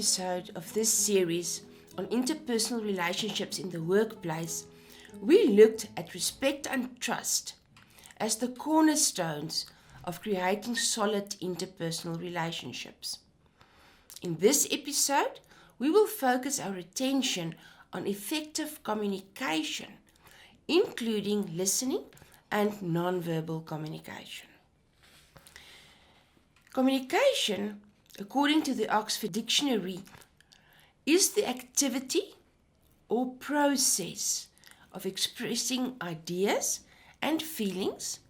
episode of this series on interpersonal relationships in the workplace, we looked at respect and trust as the cornerstones of creating solid interpersonal relationships. In this episode, we will focus our attention on effective communication, including listening and nonverbal communication. Communication, according to the Oxford Dictionary, is the activity or process of expressing ideas and feelings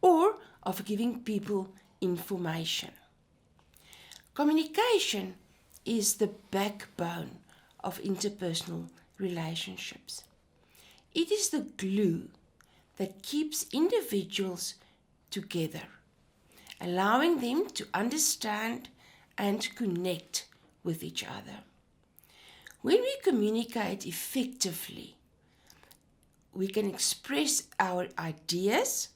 or of giving people information. Communication is the backbone of interpersonal relationships. It is the glue that keeps individuals together, allowing them to understand and connect with each other. When we communicate effectively, we can express our ideas,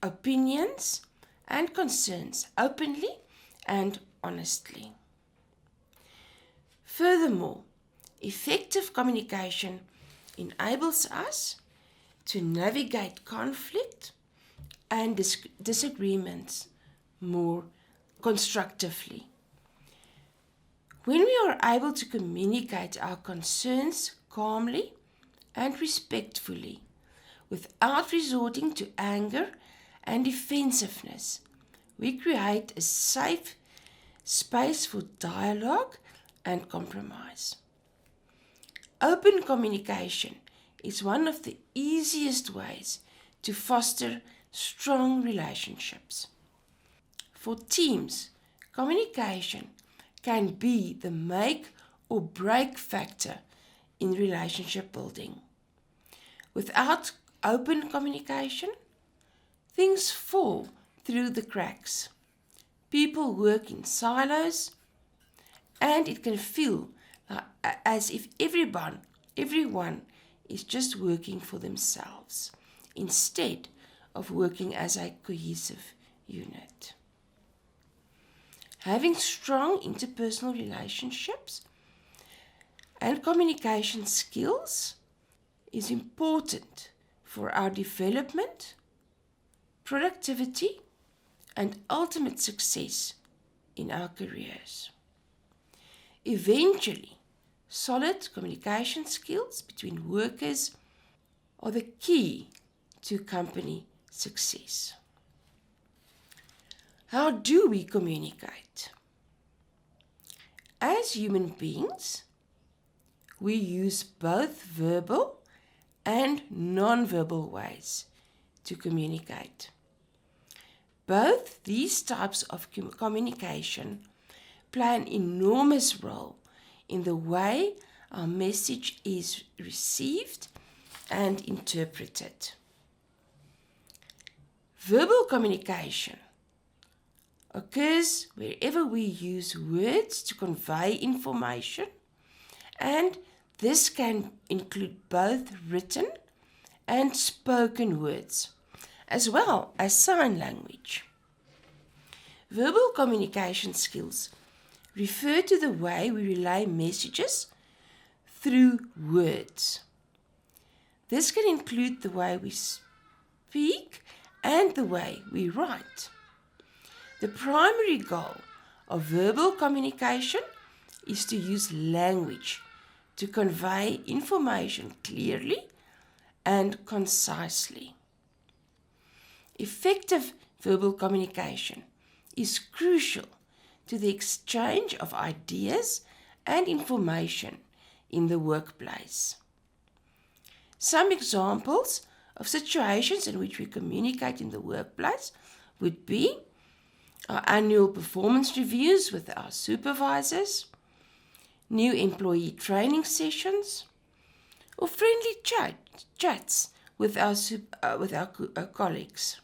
opinions, and concerns openly and honestly. Furthermore, effective communication enables us to navigate conflict and disagreements more constructively. When we are able to communicate our concerns calmly and respectfully, without resorting to anger and defensiveness, we create a safe space for dialogue and compromise. Open communication is one of the easiest ways to foster strong relationships. For teams, communication can be the make or break factor in relationship building. Without open communication, things fall through the cracks. People work in silos, and it can feel as if everyone is just working for themselves instead of working as a cohesive unit. Having strong interpersonal relationships and communication skills is important for our development, productivity, and ultimate success in our careers. Eventually, solid communication skills between workers are the key to company success. How do we communicate? As human beings, we use both verbal and non-verbal ways to communicate. Both these types of communication play an enormous role in the way our message is received and interpreted. Verbal communication occurs wherever we use words to convey information, and this can include both written and spoken words, as well as sign language. Verbal communication skills refer to the way we relay messages through words. This can include the way we speak and the way we write. The primary goal of verbal communication is to use language to convey information clearly and concisely. Effective verbal communication is crucial to the exchange of ideas and information in the workplace. Some examples of situations in which we communicate in the workplace would be our annual performance reviews with our supervisors, new employee training sessions, or friendly chats with our colleagues.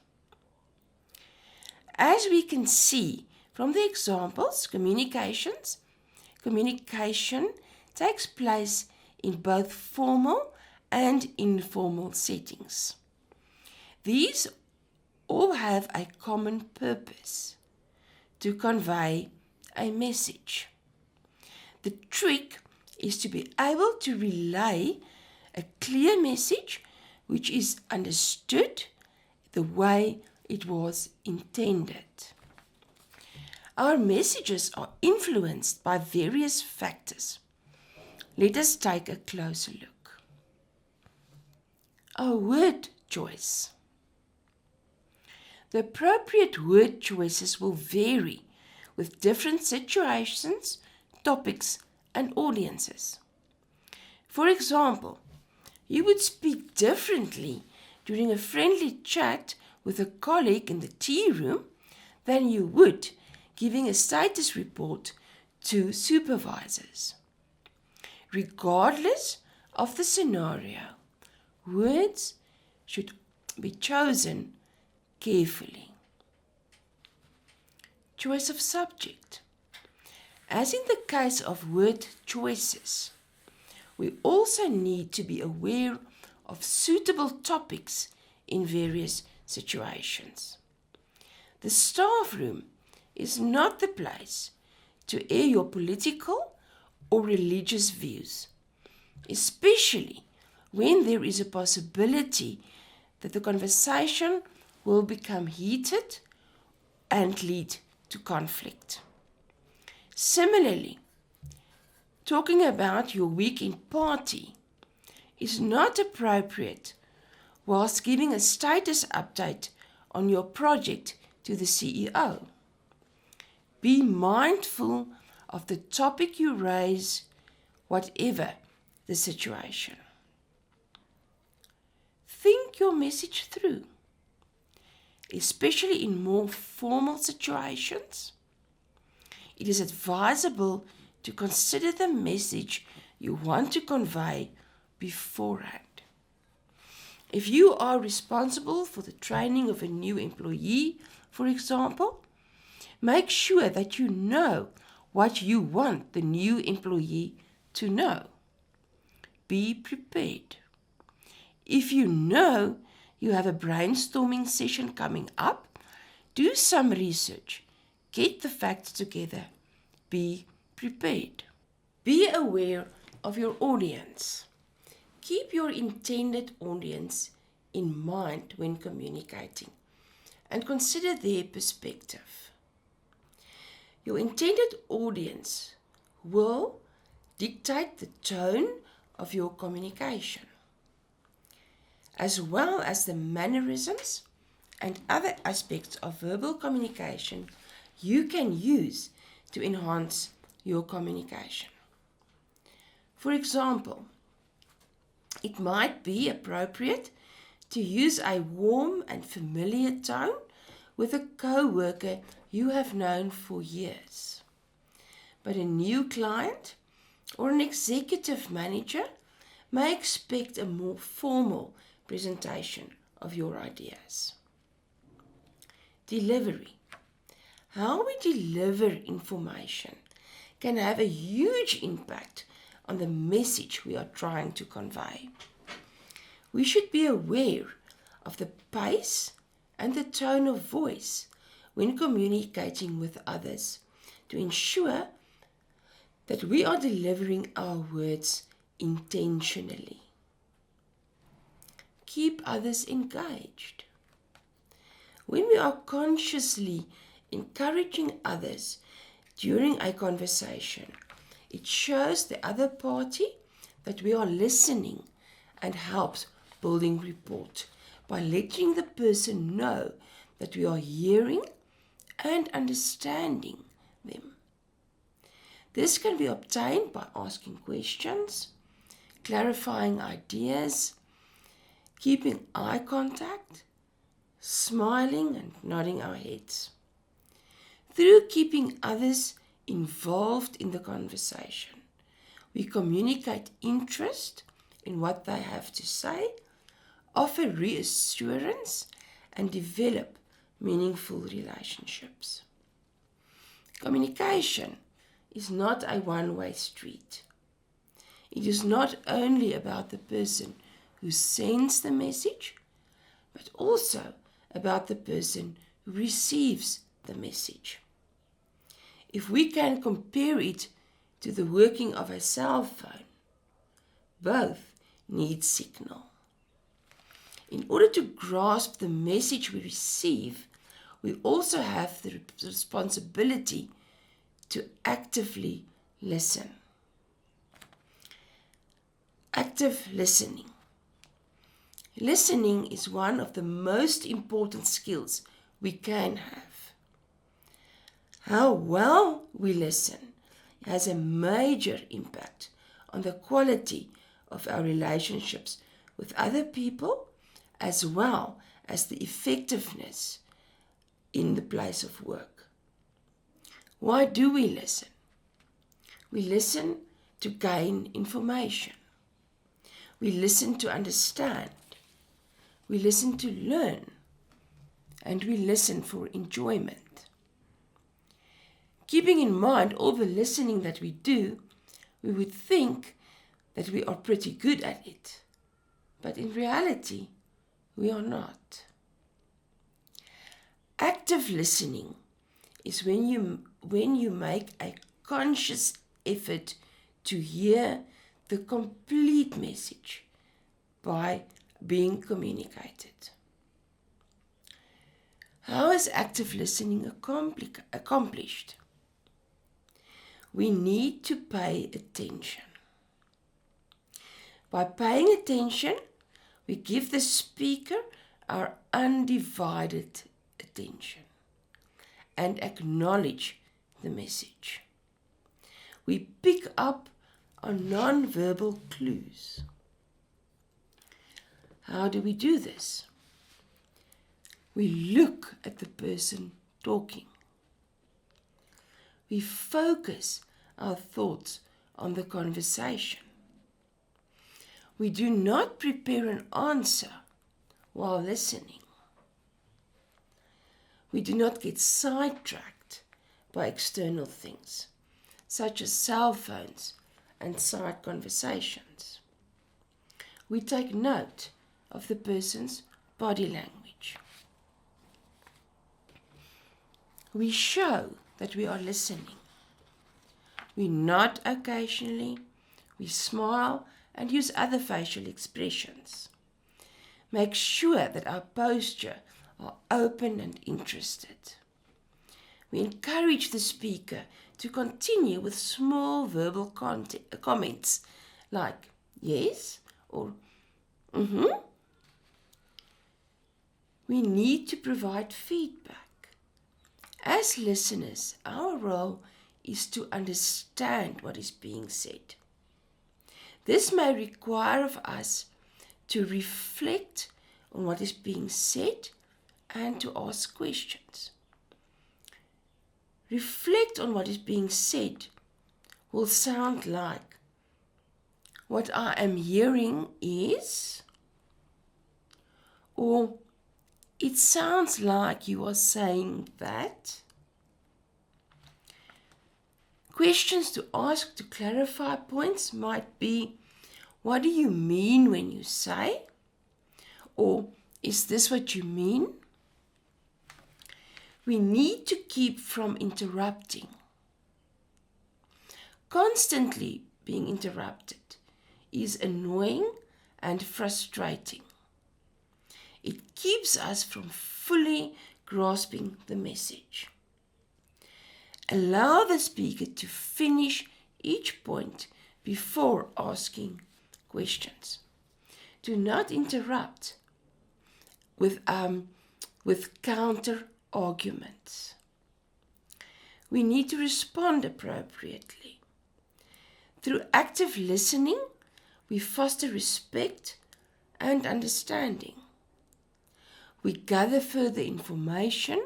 As we can see from the examples, communication takes place in both formal and informal settings. These all have a common purpose: to convey a message. The trick is to be able to relay a clear message which is understood the way it was intended. Our messages are influenced by various factors. Let us take a closer look. Our word choice. The appropriate word choices will vary with different situations, topics, and audiences. For example, you would speak differently during a friendly chat with a colleague in the tea room than you would giving a status report to supervisors. Regardless of the scenario, words should be chosen carefully. Choice of subject. As in the case of word choices, we also need to be aware of suitable topics in various situations. The staff room is not the place to air your political or religious views, especially when there is a possibility that the conversation will become heated and lead to conflict. Similarly, talking about your weekend party is not appropriate whilst giving a status update on your project to the CEO. Be mindful of the topic you raise, whatever the situation. Think your message through, especially in more formal situations. It is advisable to consider the message you want to convey beforehand. If you are responsible for the training of a new employee, for example, make sure that you know what you want the new employee to know. Be prepared. If you know you have a brainstorming session coming up, do some research. Get the facts together. Be prepared. Be aware of your audience. Keep your intended audience in mind when communicating and consider their perspective. Your intended audience will dictate the tone of your communication, as well as the mannerisms and other aspects of verbal communication you can use to enhance your communication. For example, it might be appropriate to use a warm and familiar tone with a co-worker you have known for years. But a new client or an executive manager may expect a more formal presentation of your ideas. Delivery. How we deliver information can have a huge impact on the message we are trying to convey. We should be aware of the pace and the tone of voice when communicating with others to ensure that we are delivering our words intentionally. Keep others engaged. When we are consciously encouraging others during a conversation, it shows the other party that we are listening and helps building rapport by letting the person know that we are hearing and understanding them. This can be obtained by asking questions, clarifying ideas, keeping eye contact, smiling and nodding our heads. Through keeping others involved in the conversation, we communicate interest in what they have to say, offer reassurance, and develop meaningful relationships. Communication is not a one-way street. It is not only about the person who sends the message, but also about the person who receives the message. If we can compare it to the working of a cell phone. Both need signal. In order to grasp the message we receive, we also have the responsibility to actively listen. Active listening. Listening is one of the most important skills we can have. How well we listen has a major impact on the quality of our relationships with other people, as well as the effectiveness in the place of work. Why do we listen? We listen to gain information. We listen to understand. We listen to learn. And we listen for enjoyment. Keeping in mind all the listening that we do, we would think that we are pretty good at it. But in reality, we are not. Active listening is when you make a conscious effort to hear the complete message by being communicated. How is active listening accomplished? We need to pay attention. By paying attention, we give the speaker our undivided attention and acknowledge the message. We pick up on non-verbal clues. How do we do this? We look at the person talking. We focus our thoughts on the conversation. We do not prepare an answer while listening. We do not get sidetracked by external things, such as cell phones and side conversations. We take note of the person's body language. We show that we are listening. We nod occasionally, we smile and use other facial expressions. Make sure that our posture are open and interested. We encourage the speaker to continue with small verbal comments like yes or mm-hmm. We need to provide feedback. As listeners, our role is to understand what is being said. This may require of us to reflect on what is being said and to ask questions. Reflect on what is being said will sound like, what I am hearing is, or it sounds like you are saying that. Questions to ask to clarify points might be, what do you mean when you say? Or, is this what you mean? We need to keep from interrupting. Constantly being interrupted is annoying and frustrating. It keeps us from fully grasping the message. Allow the speaker to finish each point before asking questions. Do not interrupt with counter arguments. We need to respond appropriately. Through active listening, we foster respect and understanding. We gather further information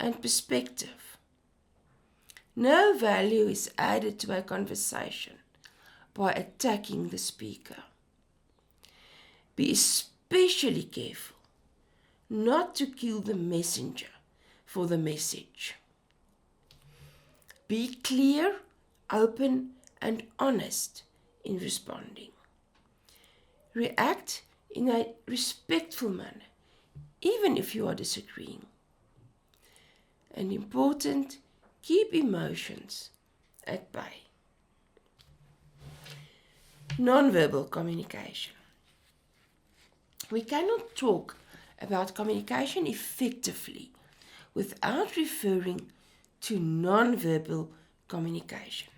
and perspective. No value is added to a conversation by attacking the speaker. Be especially careful not to kill the messenger for the message. Be clear, open, and honest in responding. React in a respectful manner, even if you are disagreeing. And important, keep emotions at bay. Nonverbal communication. We cannot talk about communication effectively without referring to nonverbal communication.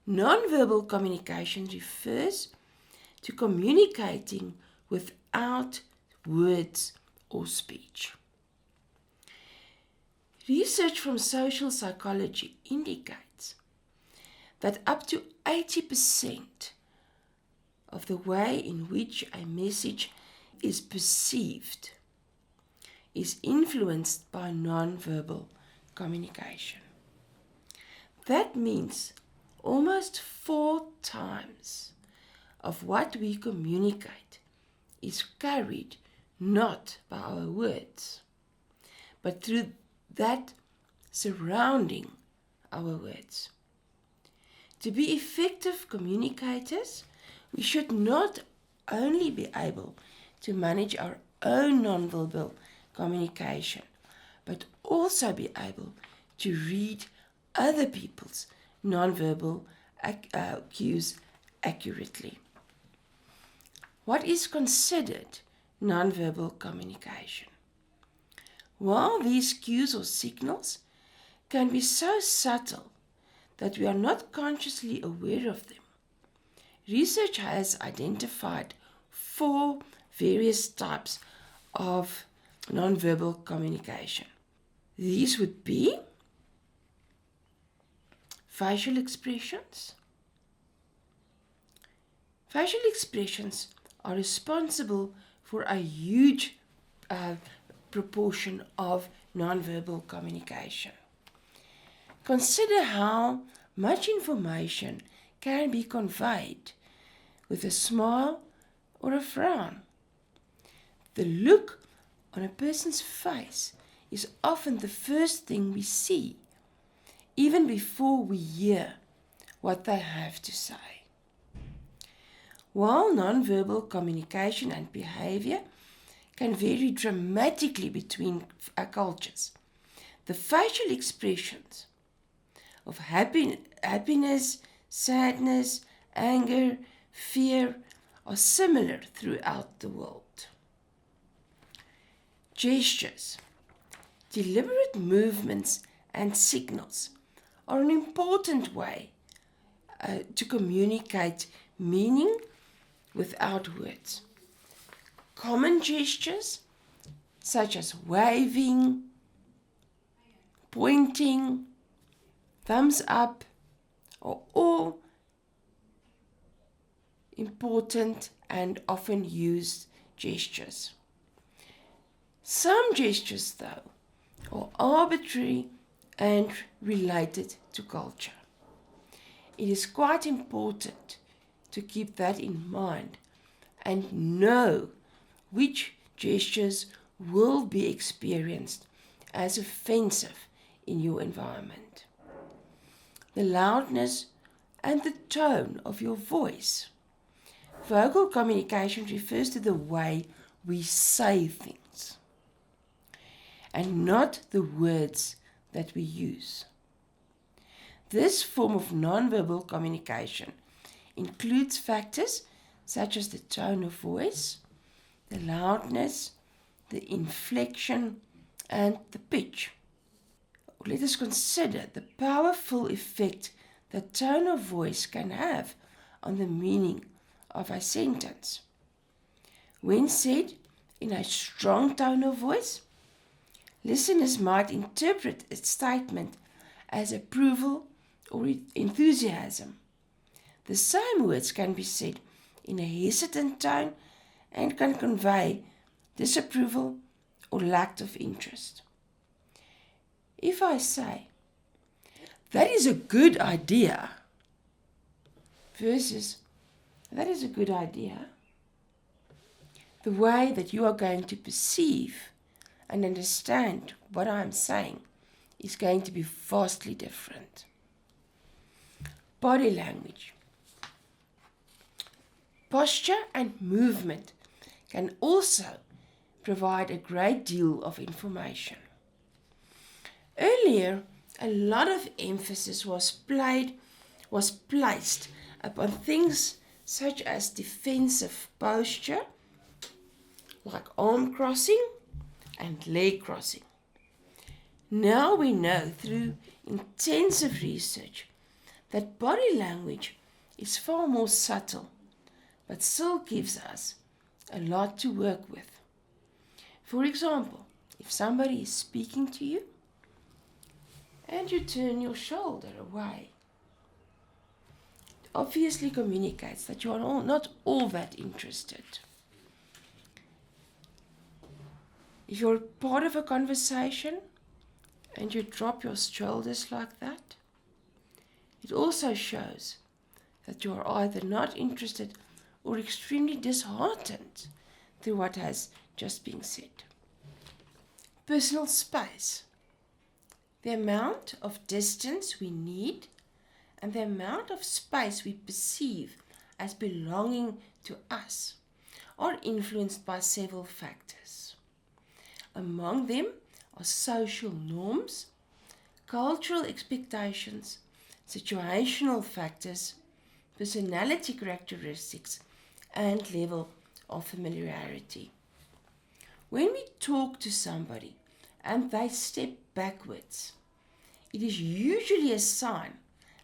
Nonverbal communication refers to communicating without words or speech. Research from social psychology indicates that up to 80% of the way in which a message is perceived is influenced by nonverbal communication. That means almost 4 times of what we communicate is carried not by our words, but through that surrounding our words. To be effective communicators, we should not only be able to manage our own nonverbal communication, but also be able to read other people's nonverbal cues accurately. What is considered nonverbal communication? While these cues or signals can be so subtle that we are not consciously aware of them, research has identified 4 various types of nonverbal communication. These would be facial expressions. Facial expressions are responsible for a huge proportion of nonverbal communication. Consider how much information can be conveyed with a smile or a frown. The look on a person's face is often the first thing we see, even before we hear what they have to say. While nonverbal communication and behavior can vary dramatically between cultures, the facial expressions of happiness, sadness, anger, fear are similar throughout the world. Gestures, deliberate movements and signals are an important way to communicate meaning without words. Common gestures such as waving, pointing, thumbs up are all important and often used gestures. Some gestures, though, are arbitrary and related to culture. It is quite important to keep that in mind and know which gestures will be experienced as offensive in your environment. The loudness and the tone of your voice. Vocal communication refers to the way we say things and not the words that we use. This form of nonverbal communication includes factors such as the tone of voice, the loudness, the inflection, and the pitch. Let us consider the powerful effect that tone of voice can have on the meaning of a sentence. When said in a strong tone of voice, listeners might interpret its statement as approval or enthusiasm. The same words can be said in a hesitant tone and can convey disapproval or lack of interest. If I say, "That is a good idea," versus "That is a good idea," the way that you are going to perceive and understand what I'm saying is going to be vastly different. Body language. Posture and movement can also provide a great deal of information. Earlier, a lot of emphasis was placed upon things such as defensive posture, like arm crossing and leg crossing. Now we know through intensive research that body language is far more subtle, but still gives us a lot to work with. For example, if somebody is speaking to you and you turn your shoulder away, it obviously communicates that you are not all that interested. If you're part of a conversation and you drop your shoulders like that, it also shows that you are either not interested or extremely disheartened through what has just been said. Personal space. The amount of distance we need and the amount of space we perceive as belonging to us are influenced by several factors. Among them are social norms, cultural expectations, situational factors, personality characteristics, and level of familiarity. When we talk to somebody and they step backwards, it is usually a sign,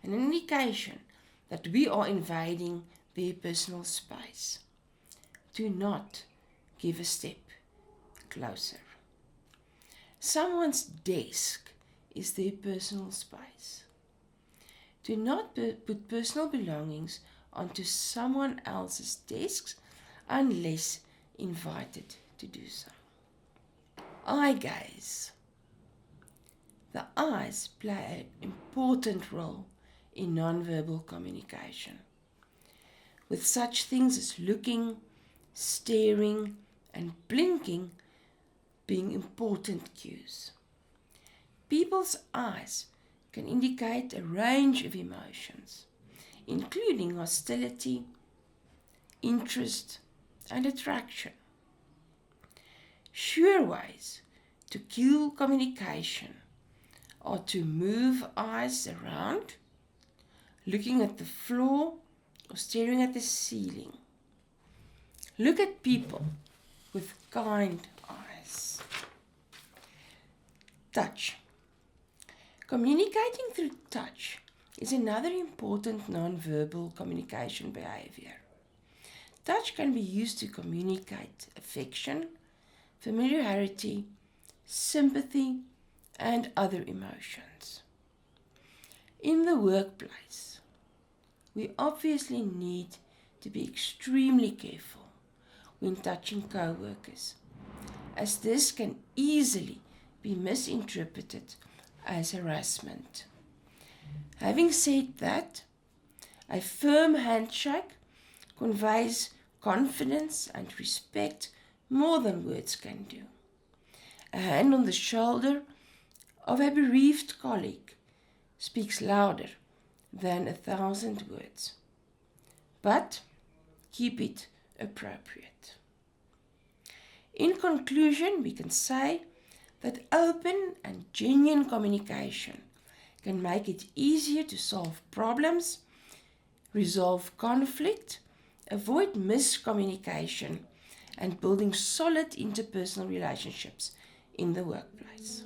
an indication that we are invading their personal space. Do not give a step closer. Someone's desk is their personal space. Do not put personal belongings onto someone else's desks unless invited to do so. Eye gaze. The eyes play an important role in nonverbal communication, with such things as looking, staring, and blinking being important cues. People's eyes can indicate a range of emotions, including hostility, interest, and attraction. Sure ways to cue communication are to move eyes around, looking at the floor or staring at the ceiling. Look at people with kind eyes. Touch. Communicating through touch is another important non-verbal communication behavior. Touch can be used to communicate affection, familiarity, sympathy, and other emotions. In the workplace, we obviously need to be extremely careful when touching co-workers, as this can easily be misinterpreted as harassment. Having said that, a firm handshake conveys confidence and respect more than words can do. A hand on the shoulder of a bereaved colleague speaks louder than 1,000 words. But keep it appropriate. In conclusion, we can say that open and genuine communication can make it easier to solve problems, resolve conflict, avoid miscommunication, and building solid interpersonal relationships in the workplace.